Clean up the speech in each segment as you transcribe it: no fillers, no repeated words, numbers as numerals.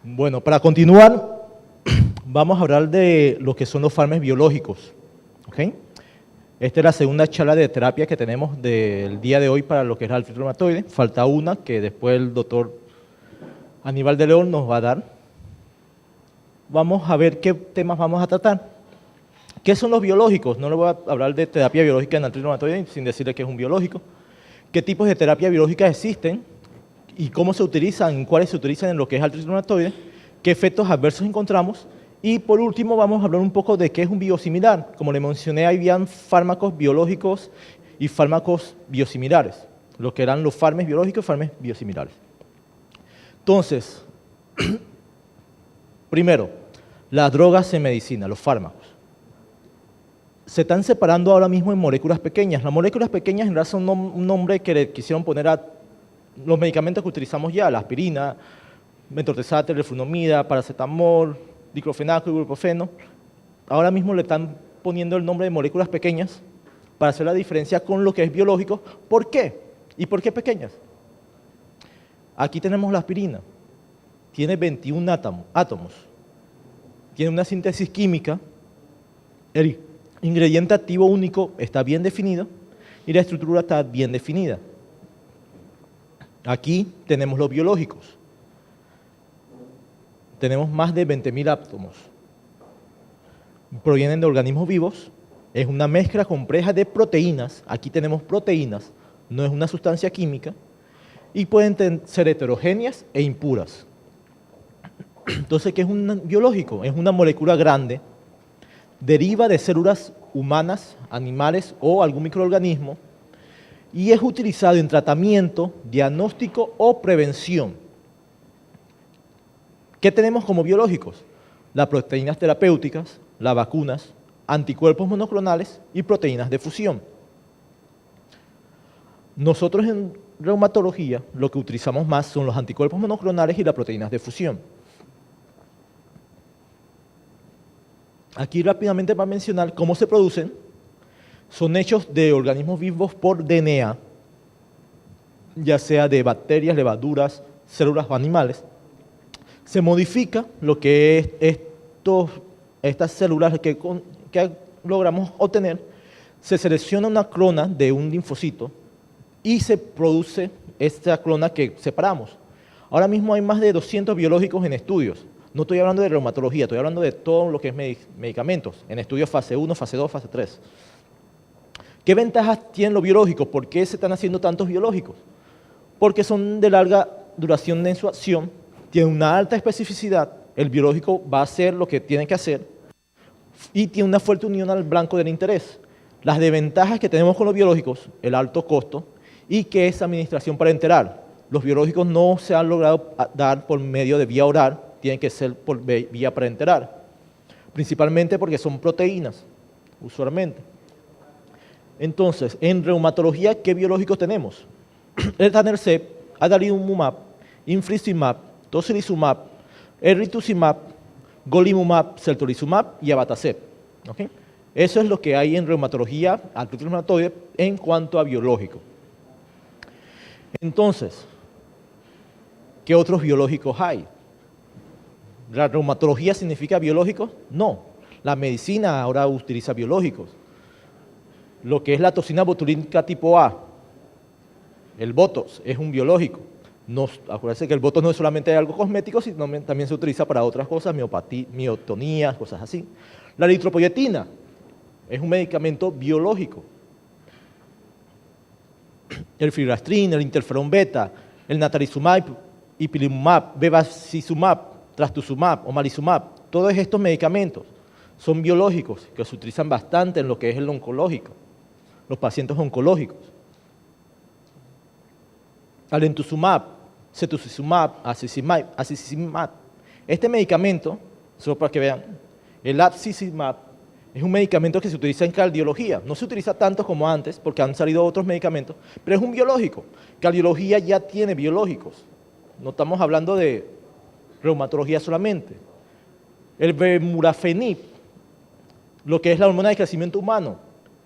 Bueno, para continuar, vamos a hablar de lo que son los fármacos biológicos. ¿Okay? Esta es la segunda charla de terapia que tenemos del día de hoy para lo que es la artritis reumatoide. Falta una que después el doctor Aníbal de León nos va a dar. Vamos a ver qué temas vamos a tratar. ¿Qué son los biológicos? No le voy a hablar de terapia biológica en artritis reumatoide sin decirle que es un biológico. ¿Qué tipos de terapia biológica existen? Y cómo se utilizan, cuáles se utilizan en lo que es artritis reumatoide, qué efectos adversos encontramos, y por último vamos a hablar un poco de qué es un biosimilar. Como le mencioné, habían fármacos biológicos y fármacos biosimilares, lo que eran los fármacos biológicos y fármacos biosimilares. Entonces, primero, las drogas en medicina, los fármacos. Se están separando ahora mismo en moléculas pequeñas. Las moléculas pequeñas en realidad son un nombre que le quisieron poner a los medicamentos que utilizamos ya, la aspirina, metotrexato, leflunomida, paracetamol, diclofenaco, ibuprofeno. Ahora mismo le están poniendo el nombre de moléculas pequeñas para hacer la diferencia con lo que es biológico. ¿Por qué? ¿Y por qué pequeñas? Aquí tenemos la aspirina. Tiene 21 átomos. Tiene una síntesis química. El ingrediente activo único está bien definido y la estructura está bien definida. Aquí tenemos los biológicos. Tenemos más de 20.000 átomos. Provienen de organismos vivos. Es una mezcla compleja de proteínas. Aquí tenemos proteínas, no es una sustancia química. Y pueden ser heterogéneas e impuras. Entonces, ¿qué es un biológico? Es una molécula grande, deriva de células humanas, animales o algún microorganismo, y es utilizado en tratamiento, diagnóstico o prevención. ¿Qué tenemos como biológicos? Las proteínas terapéuticas, las vacunas, anticuerpos monoclonales y proteínas de fusión. Nosotros en reumatología lo que utilizamos más son los anticuerpos monoclonales y las proteínas de fusión. Aquí rápidamente para mencionar cómo se producen. Son hechos de organismos vivos por DNA, ya sea de bacterias, levaduras, células o animales. Se modifica lo que es estas células que logramos obtener, se selecciona una clona de un linfocito y se produce esta clona que separamos. Ahora mismo hay más de 200 biológicos en estudios. No estoy hablando de reumatología, estoy hablando de todo lo que es medicamentos, en estudios fase 1, fase 2, fase 3. ¿Qué ventajas tienen los biológicos? ¿Por qué se están haciendo tantos biológicos? Porque son de larga duración en su acción, tienen una alta especificidad, el biológico va a hacer lo que tiene que hacer y tiene una fuerte unión al blanco del interés. Las desventajas que tenemos con los biológicos, el alto costo y que es administración parenteral. Los biológicos no se han logrado dar por medio de vía oral, tienen que ser por vía parenteral, principalmente porque son proteínas, usualmente. Entonces, en reumatología, ¿qué biológicos tenemos? Etanercept, adalimumab, infliximab, tocilizumab, rituximab, golimumab, certolizumab y abatacept. ¿Okay? Eso es lo que hay en reumatología, artritis reumatoide, en cuanto a biológico. Entonces, ¿qué otros biológicos hay? ¿La reumatología significa biológicos? No. La medicina ahora utiliza biológicos. Lo que es la toxina botulínica tipo A, el Botox, es un biológico. Acuérdense que el Botox no es solamente algo cosmético, sino también se utiliza para otras cosas, miotonías, cosas así. La eritropoyetina es un medicamento biológico. El filgrastim, el interferón beta, el natalizumab, ipilimumab, bevacizumab, trastuzumab, omalizumab, todos estos medicamentos son biológicos que se utilizan bastante en lo que es el oncológico, los pacientes oncológicos. Alemtuzumab, cetuximab, acicimab. Este medicamento, solo para que vean, el acicimab es un medicamento que se utiliza en cardiología. No se utiliza tanto como antes porque han salido otros medicamentos, pero es un biológico. Cardiología ya tiene biológicos. No estamos hablando de reumatología solamente. El vemurafenib, lo que es la hormona de crecimiento humano,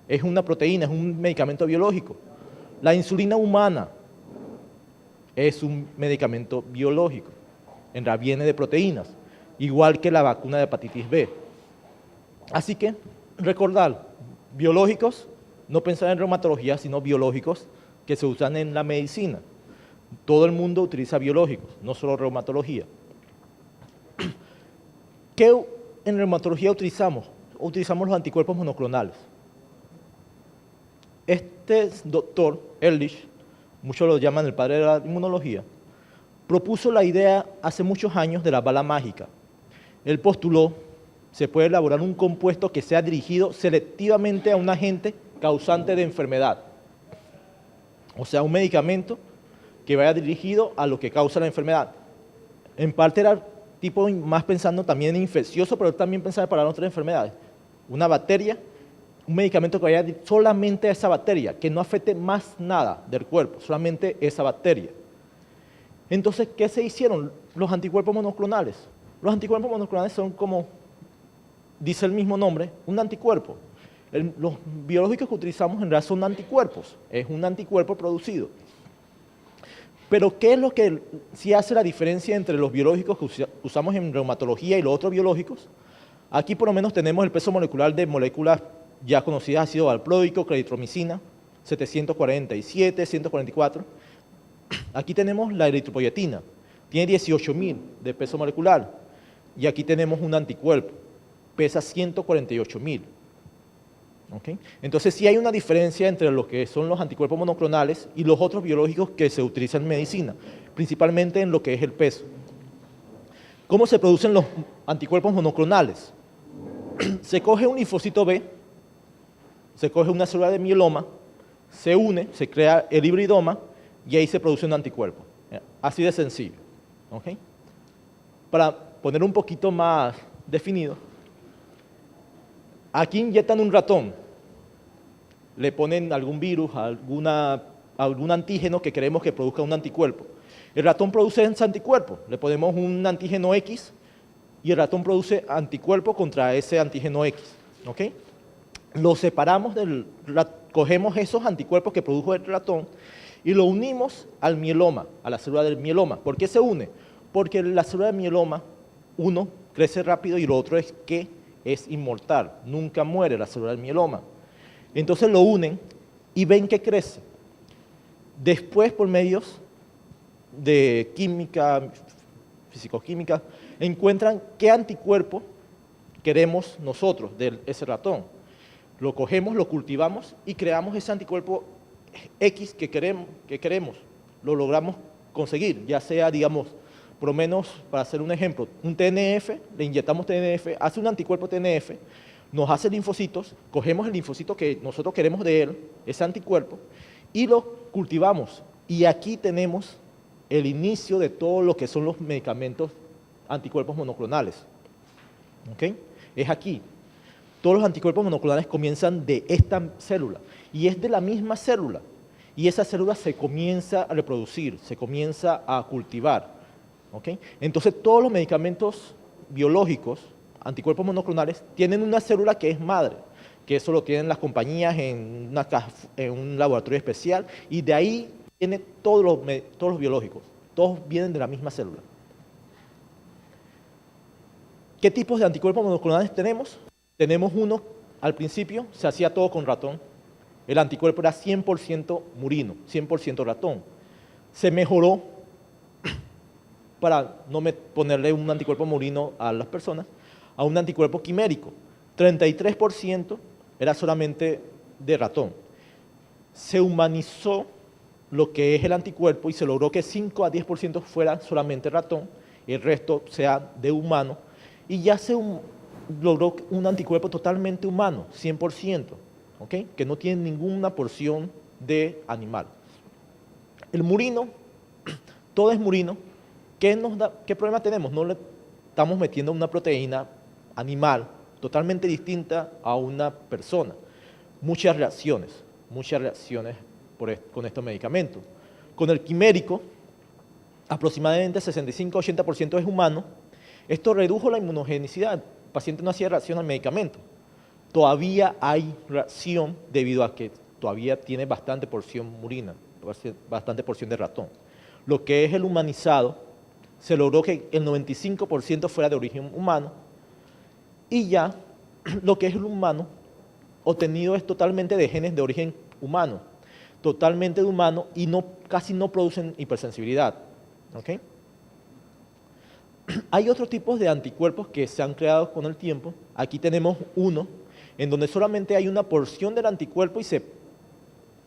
es una proteína, es un medicamento biológico. La insulina humana es un medicamento biológico. En realidad viene de proteínas, igual que la vacuna de hepatitis B. Así que, recordar, biológicos, no pensar en reumatología, sino biológicos que se usan en la medicina. Todo el mundo utiliza biológicos, no solo reumatología. ¿Qué en reumatología utilizamos? Utilizamos los anticuerpos monoclonales. Este doctor, Ehrlich, muchos lo llaman el padre de la inmunología, propuso la idea hace muchos años de la bala mágica. Él postuló, se puede elaborar un compuesto que sea dirigido selectivamente a un agente causante de enfermedad. O sea, un medicamento que vaya dirigido a lo que causa la enfermedad. En parte era tipo más pensando también en infeccioso, pero también pensaba para otras enfermedades. Una bacteria, un medicamento que vaya solamente a esa bacteria, que no afecte más nada del cuerpo, solamente esa bacteria. Entonces, ¿qué se hicieron? Los anticuerpos monoclonales. Los anticuerpos monoclonales son como, dice el mismo nombre, un anticuerpo. Los biológicos que utilizamos en realidad son anticuerpos, es un anticuerpo producido. Pero, ¿qué es lo que sí hace la diferencia entre los biológicos que usamos en reumatología y los otros biológicos? Aquí por lo menos tenemos el peso molecular de moléculas ya conocidas, ácido valproico, claritromicina, 747, 144. Aquí tenemos la eritropoyetina, tiene 18.000 de peso molecular. Y aquí tenemos un anticuerpo, pesa 148.000. ¿Okay? Entonces sí hay una diferencia entre lo que son los anticuerpos monoclonales y los otros biológicos que se utilizan en medicina, principalmente en lo que es el peso. ¿Cómo se producen los anticuerpos monoclonales? Se coge un linfocito B, se coge una célula de mieloma, se une, se crea el hibridoma y ahí se produce un anticuerpo. Así de sencillo. ¿Okay? Para poner un poquito más definido, aquí inyectan un ratón, le ponen algún virus, algún antígeno que queremos que produzca un anticuerpo. El ratón produce ese anticuerpo, le ponemos un antígeno X y el ratón produce anticuerpo contra ese antígeno X. ¿Okay? Lo separamos, cogemos esos anticuerpos que produjo el ratón y lo unimos al mieloma, a la célula del mieloma. ¿Por qué se une? Porque la célula del mieloma, uno, crece rápido y lo otro es que es inmortal, nunca muere la célula del mieloma. Entonces lo unen y ven que crece. Después, por medios de química, fisicoquímica, encuentran qué anticuerpo queremos nosotros de ese ratón. Lo cogemos, lo cultivamos y creamos ese anticuerpo X que queremos. Lo logramos conseguir, ya sea, digamos, por lo menos, para hacer un ejemplo, un TNF, le inyectamos TNF, hace un anticuerpo TNF, nos hace linfocitos, cogemos el linfocito que nosotros queremos de él, ese anticuerpo, y lo cultivamos. Y aquí tenemos el inicio de todo lo que son los medicamentos anticuerpos monoclonales. ¿Okay? Es aquí. Todos los anticuerpos monoclonales comienzan de esta célula, y es de la misma célula, y esa célula se comienza a reproducir, se comienza a cultivar. ¿Okay? Entonces, todos los medicamentos biológicos, anticuerpos monoclonales, tienen una célula que es madre, que eso lo tienen las compañías en un laboratorio especial, y de ahí vienen todos los biológicos, todos vienen de la misma célula. ¿Qué tipos de anticuerpos monoclonales tenemos? Tenemos uno, al principio se hacía todo con ratón, el anticuerpo era 100% murino, 100% ratón. Se mejoró para no ponerle un anticuerpo murino a las personas, a un anticuerpo quimérico. 33% era solamente de ratón. Se humanizó lo que es el anticuerpo y se logró que 5 a 10% fuera solamente ratón, el resto sea de humano, y ya se logró un anticuerpo totalmente humano, 100%, ¿okay? Que no tiene ninguna porción de animal. El murino, todo es murino. ¿Qué problema tenemos? No le estamos metiendo una proteína animal totalmente distinta a una persona. Muchas reacciones con estos medicamentos. Con el quimérico, aproximadamente 65-80% es humano. Esto redujo la inmunogenicidad. El paciente no hacía reacción al medicamento. Todavía hay reacción debido a que todavía tiene bastante porción murina, bastante porción de ratón. Lo que es el humanizado se logró que el 95% fuera de origen humano, y ya lo que es el humano obtenido es totalmente de genes de origen humano, totalmente de humano, y casi no producen hipersensibilidad. ¿Okay? Hay otros tipos de anticuerpos que se han creado con el tiempo. Aquí tenemos uno en donde solamente hay una porción del anticuerpo y se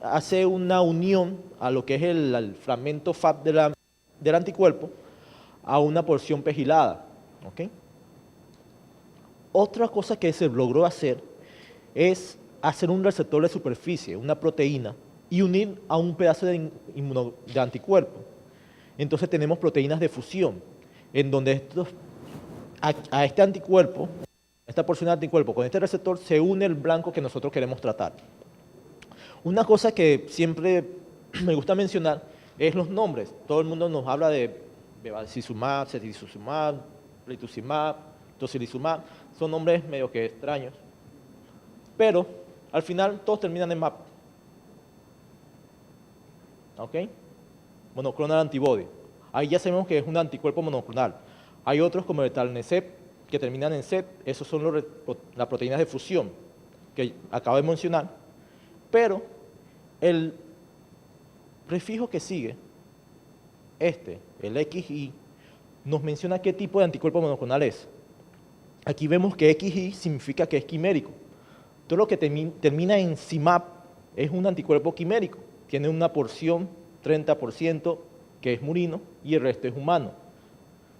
hace una unión a lo que es el fragmento Fab del anticuerpo a una porción pegilada. ¿Okay? Otra cosa que se logró hacer es hacer un receptor de superficie, una proteína, y unir a un pedazo de anticuerpo. Entonces tenemos proteínas de fusión, en donde a este anticuerpo, esta porción de anticuerpo con este receptor, se une el blanco que nosotros queremos tratar. Una cosa que siempre me gusta mencionar es los nombres. Todo el mundo nos habla de bevacizumab, cetuximab, rituximab, tocilizumab. Son nombres medio que extraños. Pero al final todos terminan en MAP. ¿Ok? Monoclonal antibody. Ahí ya sabemos que es un anticuerpo monoclonal. Hay otros como el Talnecep que terminan en CEP. Esos son las proteínas de fusión que acabo de mencionar. Pero el prefijo que sigue, el XI, nos menciona qué tipo de anticuerpo monoclonal es. Aquí vemos que XI significa que es quimérico. Todo lo que termina en CIMAP es un anticuerpo quimérico. Tiene una porción, 30%, que es murino y el resto es humano.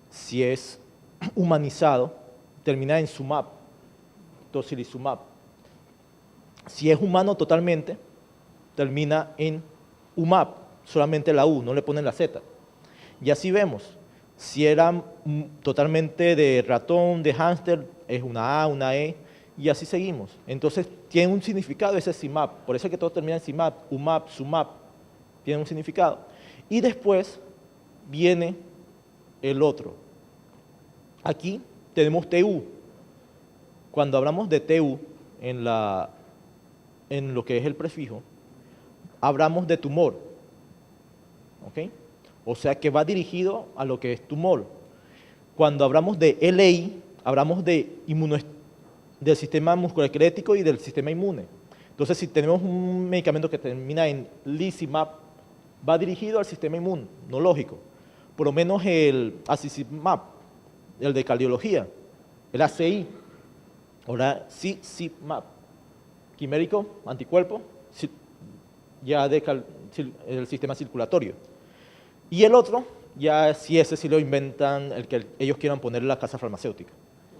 Si es humanizado, termina en SUMAP, tocilizumab. Si es humano totalmente, termina en UMAP, solamente la U, no le ponen la Z. Y así vemos, si era totalmente de ratón, de hámster, es una A, una E, y así seguimos. Entonces, tiene un significado ese CIMAP, por eso es que todo termina en CIMAP, UMAP, SUMAP, tiene un significado. Y después viene el otro. Aquí tenemos TU. Cuando hablamos de TU en lo que es el prefijo, hablamos de tumor. ¿Ok? O sea que va dirigido a lo que es tumor. Cuando hablamos de LI, hablamos del sistema musculoesquelético y del sistema inmune. Entonces, si tenemos un medicamento que termina en Lizimab, va dirigido al sistema inmunológico. Por lo menos el Acicimab, el de cardiología, el ACI, ahora CICIMAB, quimérico, anticuerpo, ya del sistema circulatorio. Y el otro, ya si ese sí lo inventan, el que ellos quieran poner en la casa farmacéutica.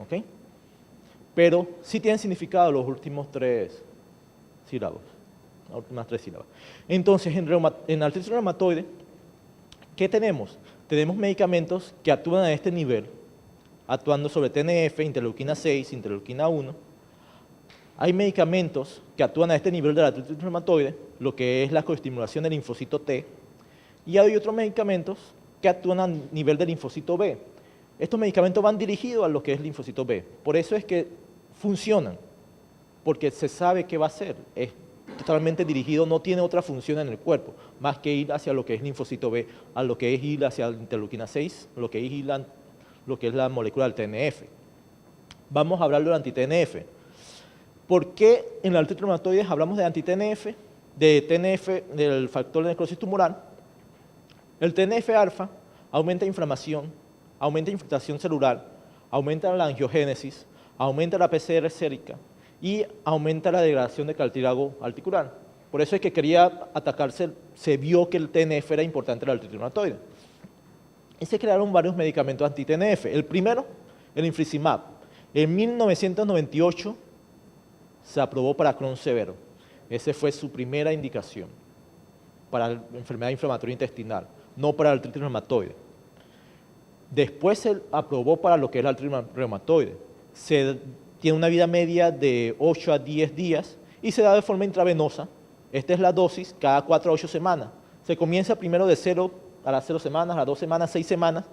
¿Ok? Pero sí tienen significado los últimos 3 sílabos. Las últimas 3 sílabas. Entonces, en artritis reumatoide, ¿qué tenemos? Tenemos medicamentos que actúan a este nivel, actuando sobre TNF, interleuquina 6, interleuquina 1. Hay medicamentos que actúan a este nivel de la artritis reumatoide, lo que es la coestimulación del linfocito T, y hay otros medicamentos que actúan a nivel del linfocito B. Estos medicamentos van dirigidos a lo que es el linfocito B. Por eso es que funcionan, porque se sabe qué va a hacer. Es totalmente dirigido, no tiene otra función en el cuerpo, más que ir hacia lo que es linfocito B, a lo que es ir hacia la interleuquina 6, lo que es la molécula del TNF. Vamos a hablar del anti-TNF. ¿Por qué en la artritis reumatoide hablamos de anti-TNF, de TNF, del factor de necrosis tumoral? El TNF-alfa aumenta inflamación, aumenta infiltración celular, aumenta la angiogénesis, aumenta la PCR sérica y aumenta la degradación de cartílago articular. Por eso es que quería atacarse, se vio que el TNF era importante en la artritis reumatoide. Y se crearon varios medicamentos anti-TNF. El primero, el infliximab. En 1998 se aprobó para Crohn severo. Esa fue su primera indicación para la enfermedad inflamatoria intestinal, no para la artritis reumatoide. Después se aprobó para lo que es la artritis reumatoide. Tiene una vida media de 8 a 10 días y se da de forma intravenosa. Esta es la dosis cada 4 a 8 semanas. Se comienza primero de 0 a las 0 semanas, a las 2 semanas, 6 semanas,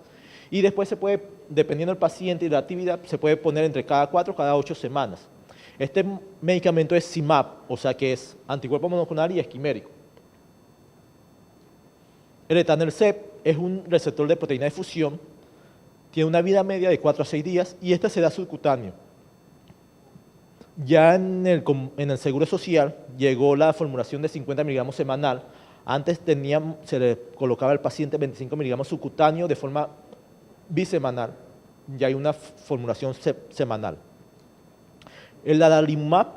y después se puede, dependiendo del paciente y de la actividad, se puede poner entre cada 4 o cada 8 semanas. Este medicamento es CIMAP, o sea que es anticuerpo monoclonal y es quimérico. El etanercept es un receptor de proteína de fusión tiene una vida media de 4 a 6 días y este se da subcutáneo. Ya en el Seguro Social llegó la formulación de 50 miligramos semanal. Antes se le colocaba al paciente 25 miligramos subcutáneo de forma bisemanal. Ya hay una formulación semanal. El adalimumab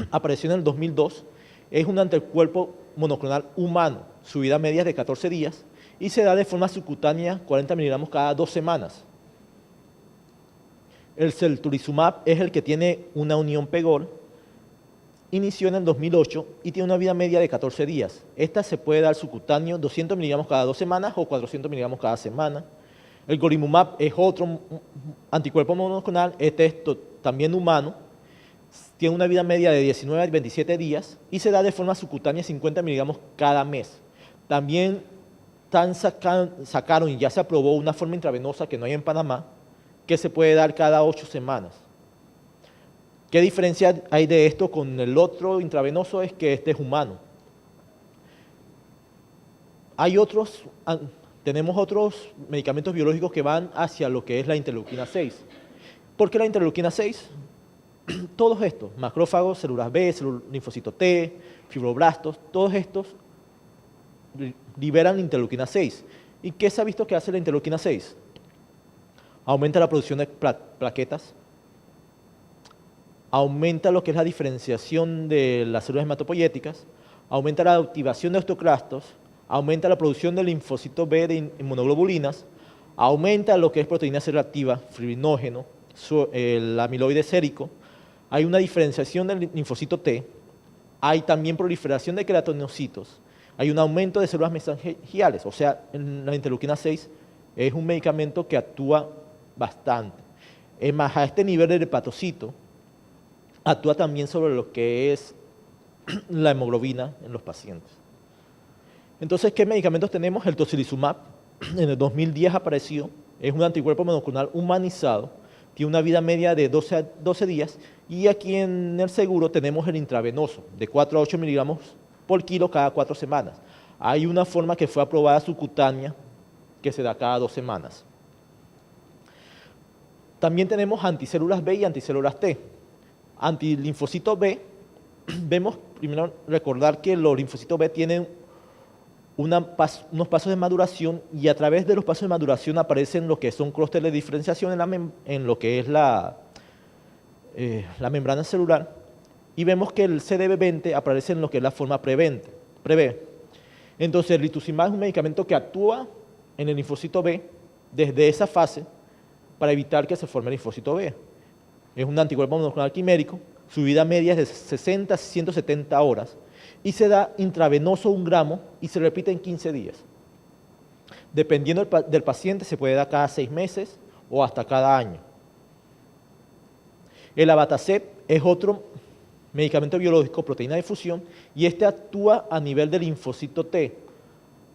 apareció en el 2002. Es un anticuerpo monoclonal humano. Su vida media es de 14 días y se da de forma subcutánea 40 miligramos cada 2 semanas. El celtulizumab es el que tiene una unión pegol. Inició en el 2008 y tiene una vida media de 14 días. Esta se puede dar subcutáneo 200 miligramos cada 2 semanas o 400 miligramos cada semana. El golimumab es otro anticuerpo monoclonal, este es también humano. Tiene una vida media de 19 a 27 días y se da de forma subcutánea 50 miligramos cada mes. También sacaron y ya se aprobó una forma intravenosa que no hay en Panamá, que se puede dar cada 8 semanas. ¿Qué diferencia hay de esto con el otro intravenoso? Es que este es humano. Tenemos otros medicamentos biológicos que van hacia lo que es la interleuquina 6. ¿Por qué la interleuquina 6? Todos estos, macrófagos, células B, linfocitos T, fibroblastos, todos estos liberan la interleuquina 6. ¿Y qué se ha visto que hace la interleuquina 6? Aumenta la producción de plaquetas, aumenta lo que es la diferenciación de las células hematopoyéticas, aumenta la activación de osteoclastos, aumenta la producción de linfocitos B de inmunoglobulinas, aumenta lo que es proteína C reactiva, fibrinógeno, el amiloide sérico, hay una diferenciación del linfocito T, hay también proliferación de queratinocitos, hay un aumento de células mesangiales, o sea, la interleuquina 6 es un medicamento que actúa bastante. Es más, a este nivel del hepatocito, actúa también sobre lo que es la hemoglobina en los pacientes. Entonces, ¿qué medicamentos tenemos? El tocilizumab, en el 2010 apareció, es un anticuerpo monoclonal humanizado, tiene una vida media de 12 a 12 días, y aquí en el seguro tenemos el intravenoso, de 4 a 8 miligramos por kilo cada 4 semanas. Hay una forma que fue aprobada subcutánea, que se da cada 2 semanas. También tenemos anticélulas B y anticélulas T. Antilinfocitos B, vemos, primero recordar que los linfocitos B tienen unos pasos de maduración y a través de los pasos de maduración aparecen lo que son clústeres de diferenciación en lo que es la membrana celular y vemos que el CDB20 aparece en lo que es la forma pre-B. Entonces el rituximab es un medicamento que actúa en el linfocito B desde esa fase para evitar que se forme el linfocito B. Es un anticuerpo monoclonal quimérico, su vida media es de 60 a 170 horas y se da intravenoso 1 gramo y se repite en 15 días. Dependiendo del paciente se puede dar cada 6 meses o hasta cada año. El abatacept es otro medicamento biológico, proteína de fusión, y este actúa a nivel del linfocito T.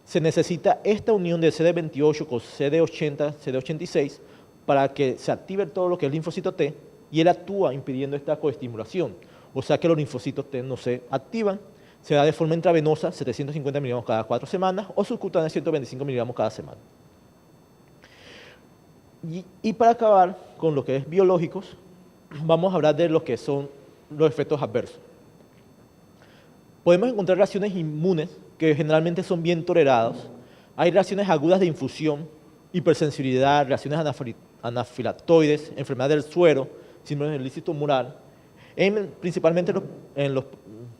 Se necesita esta unión de CD28 con CD80, CD86 para que se active todo lo que es el linfocito T y él actúa impidiendo esta coestimulación. O sea que los linfocitos T no se activan, se da de forma intravenosa 750 miligramos cada 4 semanas o subcutánea 125 miligramos cada semana. Y para acabar con lo que es biológicos, vamos a hablar de lo que son los efectos adversos. Podemos encontrar reacciones inmunes que generalmente son bien toleradas. Hay reacciones agudas de infusión, hipersensibilidad, reacciones anafilactoides, enfermedad del suero, síndrome del ilícito tumoral, principalmente en los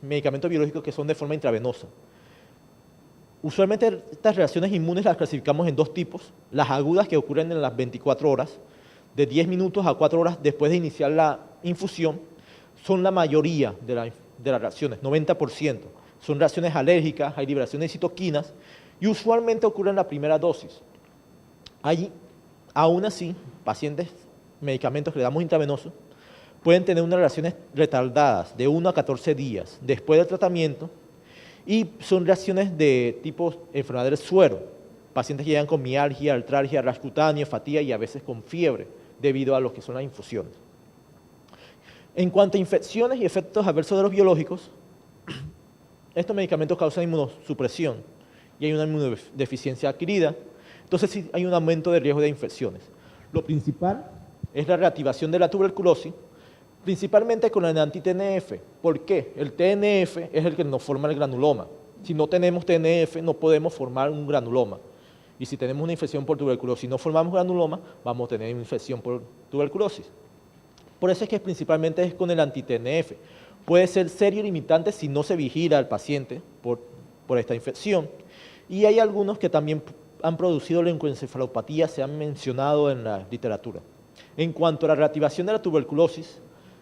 medicamentos biológicos que son de forma intravenosa. Usualmente estas reacciones inmunes las clasificamos en 2 tipos, las agudas que ocurren en las 24 horas, de 10 minutos a 4 horas después de iniciar la infusión, son la mayoría de las reacciones, 90%. Son reacciones alérgicas, hay liberación de citoquinas y usualmente ocurren en la primera dosis. Aún así, medicamentos que le damos intravenosos, pueden tener unas reacciones retardadas de 1 a 14 días después del tratamiento y son reacciones de tipo enfermedad del suero. Pacientes que llegan con mialgia, artralgia, rash cutáneo, fatiga y a veces con fiebre debido a lo que son las infusiones. En cuanto a infecciones y efectos adversos de los biológicos, estos medicamentos causan inmunosupresión y hay una inmunodeficiencia adquirida, entonces sí hay un aumento de riesgo de infecciones. Lo principal es la reactivación de la tuberculosis, principalmente con el anti-TNF. ¿Por qué? El TNF es el que nos forma el granuloma. Si no tenemos TNF, no podemos formar un granuloma. Y si tenemos una infección por tuberculosis y no formamos granuloma, vamos a tener una infección por tuberculosis. Por eso es que principalmente es con el anti-TNF. Puede ser serio y limitante si no se vigila al paciente por esta infección. Y hay algunos que también han producido leucoencefalopatía, se han mencionado en la literatura. En cuanto a la reactivación de la tuberculosis,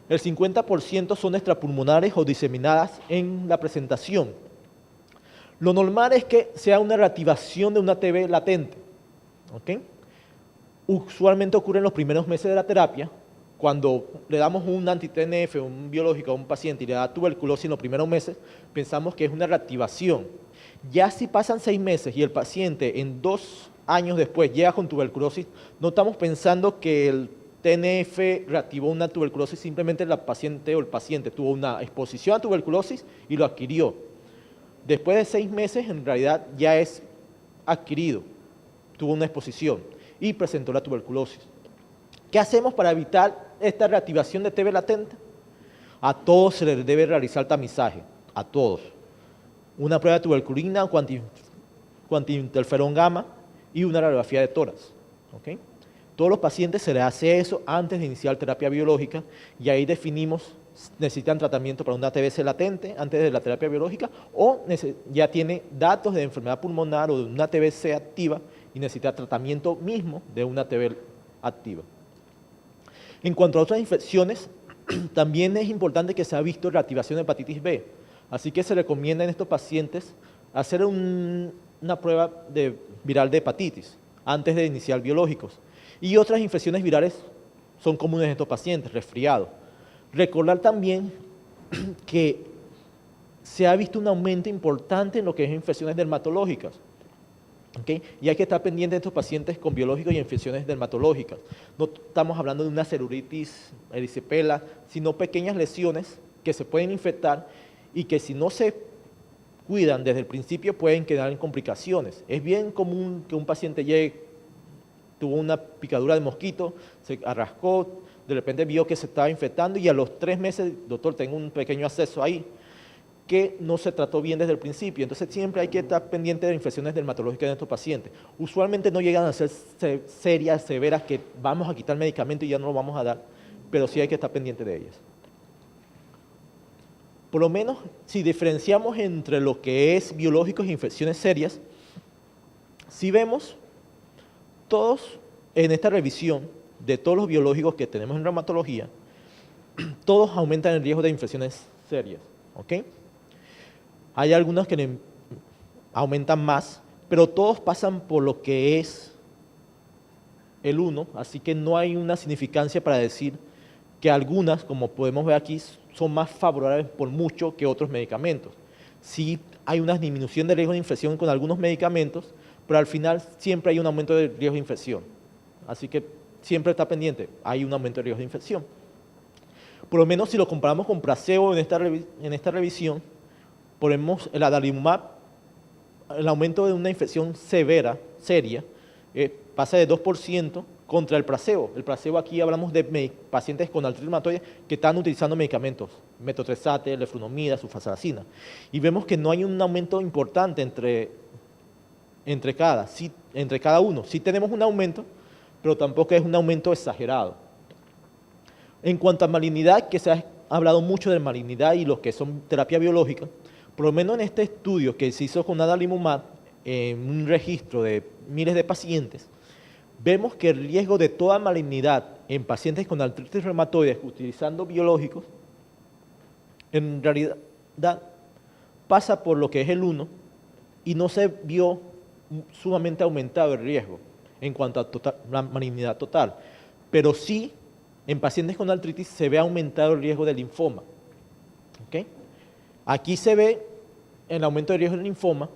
el 50% son extrapulmonares o diseminadas en la presentación. Lo normal es que sea una reactivación de una TB latente. ¿Okay? Usualmente ocurre en los primeros meses de la terapia, cuando le damos un anti-TNF, un biológico a un paciente y le da tuberculosis en los primeros meses, pensamos que es una reactivación. Ya si pasan 6 meses y el paciente en 2 años después llega con tuberculosis, no estamos pensando que el TNF reactivó una tuberculosis, simplemente la paciente o el paciente tuvo una exposición a tuberculosis y lo adquirió. Después de 6 meses, en realidad ya es adquirido, tuvo una exposición y presentó la tuberculosis. ¿Qué hacemos para evitar esta reactivación de TB latente? A todos se les debe realizar tamizaje, a todos. Una prueba de tuberculina, cuantiinterferón gamma y una radiografía de tórax. ¿Okay? Todos los pacientes se les hace eso antes de iniciar terapia biológica y ahí definimos necesitan tratamiento para una TBC latente antes de la terapia biológica o ya tiene datos de enfermedad pulmonar o de una TBC activa y necesita tratamiento mismo de una TB activa. En cuanto a otras infecciones, también es importante que se ha visto reactivación de hepatitis B, así que se recomienda en estos pacientes hacer una prueba viral de hepatitis antes de iniciar biológicos. Y otras infecciones virales son comunes en estos pacientes, resfriado. Recordar también que se ha visto un aumento importante en lo que es infecciones dermatológicas. ¿Okay? Y hay que estar pendiente de estos pacientes con biológicos y infecciones dermatológicas. No estamos hablando de una celulitis erisipela, sino pequeñas lesiones que se pueden infectar y que si no se cuidan desde el principio pueden quedar en complicaciones. Es bien común que un paciente llegue, tuvo una picadura de mosquito, se arrascó, de repente vio que se estaba infectando y a los 3 meses, doctor, tengo un pequeño acceso ahí, que no se trató bien desde el principio. Entonces siempre hay que estar pendiente de infecciones dermatológicas de estos pacientes. Usualmente no llegan a ser serias, severas, que vamos a quitar medicamento y ya no lo vamos a dar, pero sí hay que estar pendiente de ellas. Por lo menos, si diferenciamos entre lo que es biológicos e infecciones serias, si vemos todos en esta revisión de todos los biológicos que tenemos en reumatología, todos aumentan el riesgo de infecciones serias. ¿Okay? Hay algunos que aumentan más, pero todos pasan por lo que es el 1, así que no hay una significancia para decir que algunas, como podemos ver aquí, son más favorables por mucho que otros medicamentos. Sí hay una disminución de riesgo de infección con algunos medicamentos, pero al final siempre hay un aumento de riesgo de infección. Así que siempre está pendiente, hay un aumento de riesgo de infección. Por lo menos si lo comparamos con placebo en esta revisión, ponemos el adalimumab, el aumento de una infección severa, seria, pasa de 2% contra el placebo. El placebo aquí hablamos de pacientes con artritis reumatoide que están utilizando medicamentos, metotrexate, leflunomida, sulfasalazina. Y vemos que no hay un aumento importante entre cada uno. Sí tenemos un aumento, pero tampoco es un aumento exagerado. En cuanto a malignidad, que se ha hablado mucho de malignidad y los que son terapia biológica, por lo menos en este estudio que se hizo con adalimumab, en un registro de miles de pacientes, vemos que el riesgo de toda malignidad en pacientes con artritis reumatoide utilizando biológicos, en realidad pasa por lo que es el 1 y no se vio sumamente aumentado el riesgo en cuanto a la malignidad total, pero sí en pacientes con artritis se ve aumentado el riesgo de linfoma. ¿Okay? Aquí se ve el aumento de riesgo de linfoma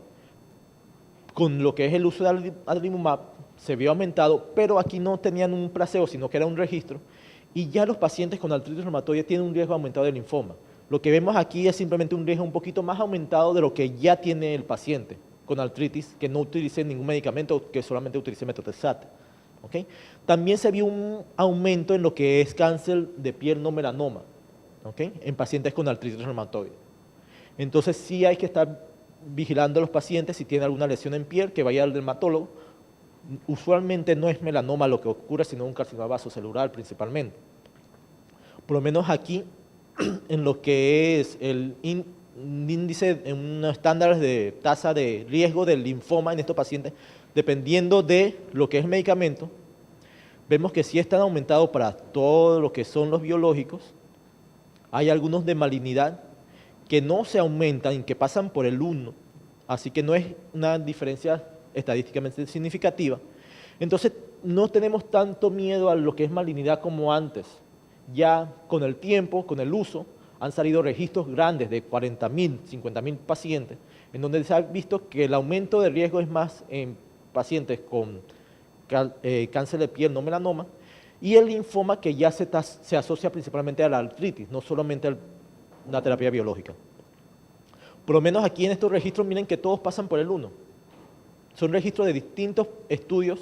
con lo que es el uso de adalimumab, se vio aumentado, pero aquí no tenían un placebo, sino que era un registro, y ya los pacientes con artritis reumatoide tienen un riesgo aumentado de linfoma. Lo que vemos aquí es simplemente un riesgo un poquito más aumentado de lo que ya tiene el paciente con artritis, que no utilice ningún medicamento, que solamente utilice metotrexate. ¿ok? También se vio un aumento en lo que es cáncer de piel no melanoma, ¿ok? En pacientes con artritis reumatoide. Entonces sí hay que estar vigilando a los pacientes si tienen alguna lesión en piel, que vaya al dermatólogo. Usualmente no es melanoma lo que ocurre, sino un carcinoma vasocelular principalmente. Por lo menos aquí, en lo que es el índice, en unos estándares de tasa de riesgo del linfoma en estos pacientes, dependiendo de lo que es el medicamento, vemos que sí están aumentados para todo lo que son los biológicos. Hay algunos de malignidad que no se aumentan y que pasan por el 1, así que no es una diferencia estadísticamente significativa. Entonces, no tenemos tanto miedo a lo que es malignidad como antes. Ya con el tiempo, con el uso, han salido registros grandes de 40.000, 50.000 pacientes, en donde se ha visto que el aumento de riesgo es más en pacientes con cáncer de piel, no melanoma, y el linfoma que ya se asocia principalmente a la artritis, no solamente a una terapia biológica. Por lo menos aquí en estos registros, miren que todos pasan por el 1. Son registros de distintos estudios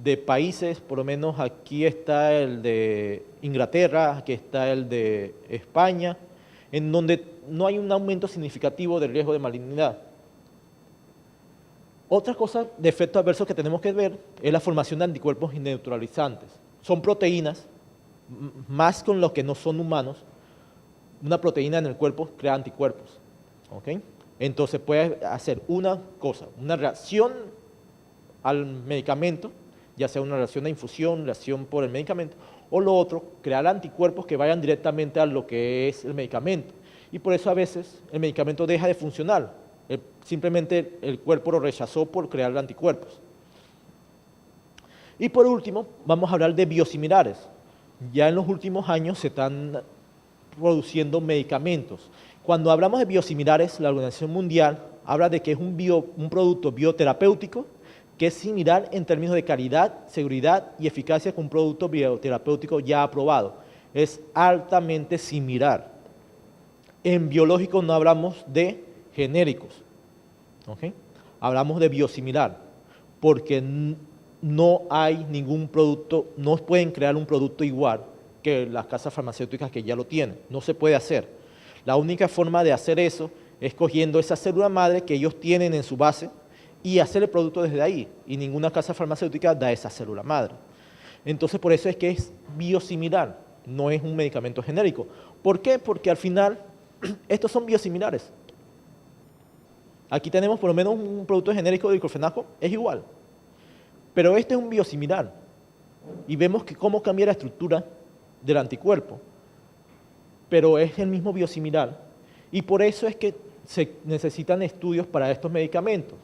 de países, por lo menos aquí está el de Inglaterra, aquí está el de España, en donde no hay un aumento significativo del riesgo de malignidad. Otra cosa de efecto adverso que tenemos que ver es la formación de anticuerpos neutralizantes. Son proteínas, más con los que no son humanos, una proteína en el cuerpo crea anticuerpos. ¿Okay? Entonces puede hacer una cosa, una reacción al medicamento, ya sea una reacción de infusión, reacción por el medicamento, o lo otro, crear anticuerpos que vayan directamente a lo que es el medicamento. Y por eso a veces el medicamento deja de funcionar, simplemente el cuerpo lo rechazó por crear anticuerpos. Y por último, vamos a hablar de biosimilares. Ya en los últimos años se están produciendo medicamentos. Cuando hablamos de biosimilares, la Organización Mundial habla de que es un producto bioterapéutico que es similar en términos de calidad, seguridad y eficacia con un producto bioterapéutico ya aprobado. Es altamente similar. En biológicos no hablamos de genéricos, ¿okay? Hablamos de biosimilar, porque no hay ningún producto, no pueden crear un producto igual que las casas farmacéuticas que ya lo tienen, no se puede hacer. La única forma de hacer eso es cogiendo esa célula madre que ellos tienen en su base y hacer el producto desde ahí, y ninguna casa farmacéutica da esa célula madre. Entonces, por eso es que es biosimilar, no es un medicamento genérico. ¿Por qué? Porque al final, estos son biosimilares. Aquí tenemos por lo menos un producto genérico de diclofenaco, es igual. Pero este es un biosimilar. Y vemos que cómo cambia la estructura del anticuerpo. Pero es el mismo biosimilar. Y por eso es que se necesitan estudios para estos medicamentos.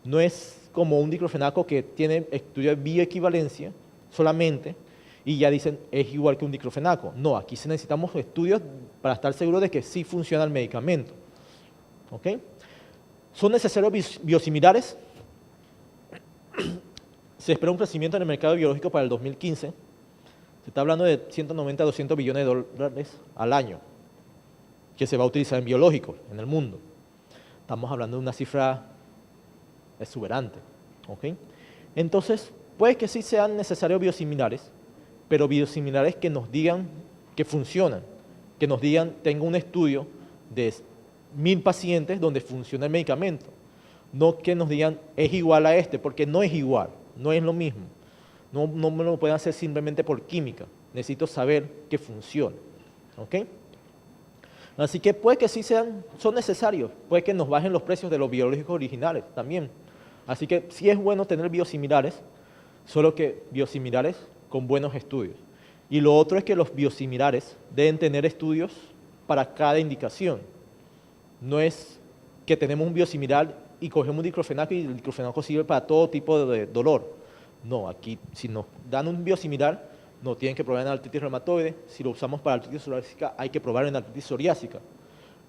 No es como un diclofenaco que tiene estudios de bioequivalencia solamente y ya dicen es igual que un diclofenaco. No, aquí necesitamos estudios para estar seguros de que sí funciona el medicamento. ¿Ok? ¿Son necesarios biosimilares? Se espera un crecimiento en el mercado biológico para el 2015. Se está hablando de 190 a 200 billones de dólares al año que se va a utilizar en biológicos en el mundo. Estamos hablando de una cifra exuberante. ¿Okay? Entonces, puede que sí sean necesarios biosimilares, pero biosimilares que nos digan que funcionan, que nos digan, tengo un estudio de 1000 pacientes donde funciona el medicamento, no que nos digan es igual a este, porque no es igual, no es lo mismo. No me lo pueden hacer simplemente por química, necesito saber que funciona. ¿Okay? Así que puede que sí son necesarios, puede que nos bajen los precios de los biológicos originales también. Así que sí es bueno tener biosimilares, solo que biosimilares con buenos estudios. Y lo otro es que los biosimilares deben tener estudios para cada indicación. No es que tenemos un biosimilar y cogemos un diclofenaco y el diclofenaco sirve para todo tipo de dolor. No, aquí si nos dan un biosimilar, no tienen que probar en artritis reumatoide. Si lo usamos para artritis psoriásica, hay que probar en artritis psoriásica.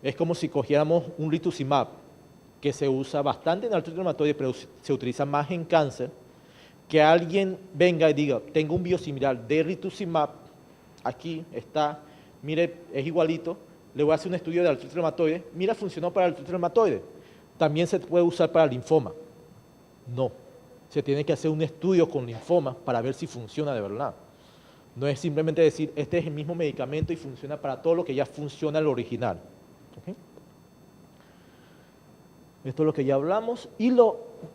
Es como si cogiéramos un rituximab, que se usa bastante en artritis reumatoide, pero se utiliza más en cáncer, que alguien venga y diga, tengo un biosimilar de rituximab, aquí está, mire, es igualito, le voy a hacer un estudio de artritis reumatoide, mira, funcionó para artritis reumatoide, también se puede usar para linfoma. No, Se tiene que hacer un estudio con linfoma para ver si funciona de verdad. No es simplemente decir, este es el mismo medicamento y funciona para todo lo que ya funciona el original. ¿Okay? Esto es lo que ya hablamos. Y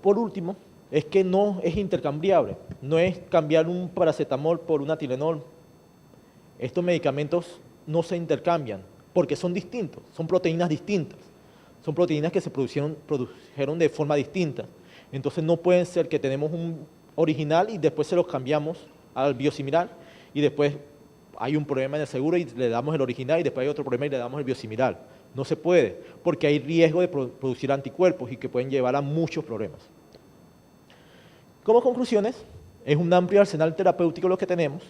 por último, es que no es intercambiable. No es cambiar un paracetamol por una Tylenol. Estos medicamentos no se intercambian porque son distintos, son proteínas distintas. Son proteínas que se produjeron de forma distinta. Entonces no pueden ser que tenemos un original y después se los cambiamos al biosimilar y después hay un problema en el seguro y le damos el original y después hay otro problema y le damos el biosimilar. No se puede, porque hay riesgo de producir anticuerpos y que pueden llevar a muchos problemas. Como conclusiones, es un amplio arsenal terapéutico lo que tenemos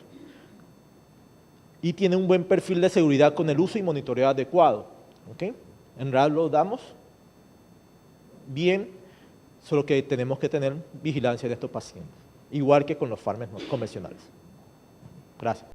y tiene un buen perfil de seguridad con el uso y monitoreo adecuado. ¿Okay? En realidad lo damos bien, solo que tenemos que tener vigilancia de estos pacientes, igual que con los fármacos convencionales. Gracias.